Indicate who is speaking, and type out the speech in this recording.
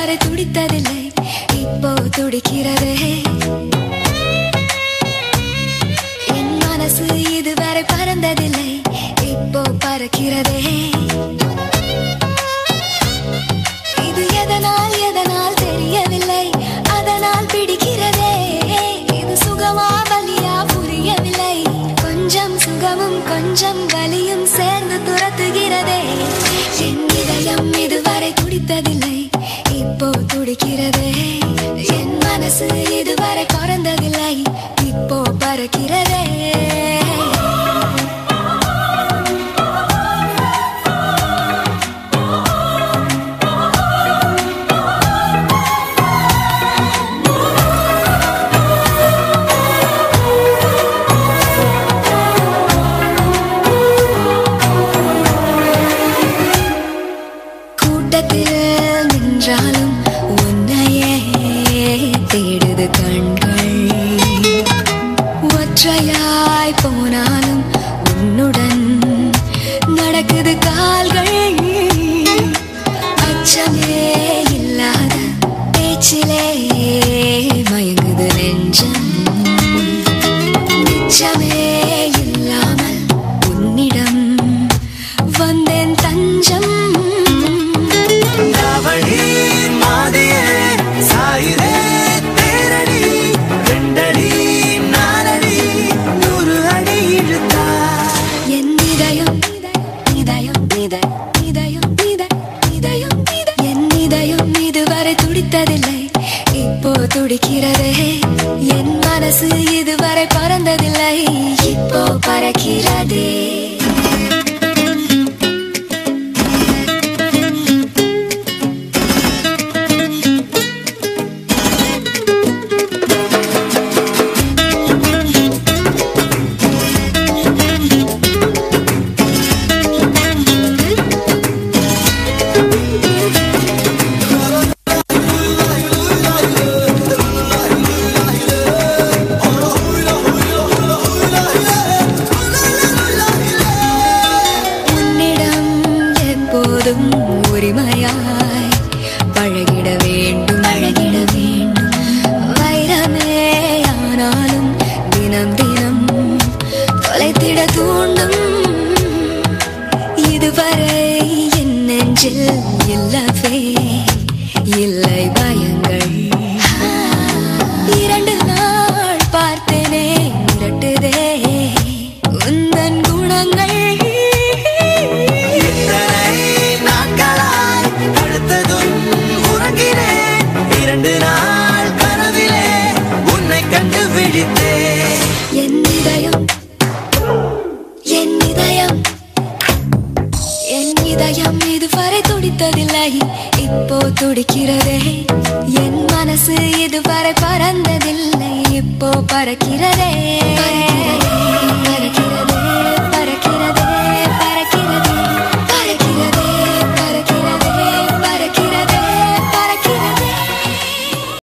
Speaker 1: இதுவரை துடித்ததில்லை, இப்போ துடிக்கிறதே. என் மனசு இதுவரை பறந்ததில்லை, இப்போ பறக்கிறதே. இது எதனால் எதனால் தெரியவில்லை, அதனால் பிடிக்கிறதே. இது சுகமா வலியா புரியவில்லை, கொஞ்சம் சுகமும் கொஞ்சம் வலியும் சேர்ந்து துரத்துகிறதே. என் இதயம் இதுவரை துடித்ததில்லை, இப்போ துடிக்கிறதே. என் மனசு இதுவரை பறந்ததில்லை, இப்போ பறக்கிறதே. நின்றாலும் உன்னையே தேடுது கண்கள், ஒற்றையாய் போனாலும் உன்னுடன் நடக்குது கால்கள். அச்சமே இல்லாத பேச்சிலே மயங்குது நெஞ்சம், நிச்சமே இல்லாமல் உன்னிடம் வந்தேன் தஞ்சம். துடித்ததில்லை, இப்போ துடிக்கிறதே. என் மனசு இதுவரை பறந்ததில்லை, இப்போ பறக்கிறதே. உரிமையாய் பழகிட வேண்டும், பழகிட வேண்டும். வைரமே ஆனாலும் தினம் தினம் தொலைத்திட தூண்டும். இதுவரை என் நெஞ்சில் இல்லவே இல்லை பயங்கள். 2 நாள் பார்த்தேனே மிரட்டுதே உந்தன் குணங்கள்.
Speaker 2: 2 நாள் கனவிலே உன்னை கண்டு விழித்தேன்.
Speaker 1: என் இதயம் என் இதயம் என் இதயம் இதுவரை துடித்ததில்லை, இப்போ துடிக்கிறதே. என் மனசு இதுவரை பறந்ததில்லை, இப்போ பறக்கிறதே.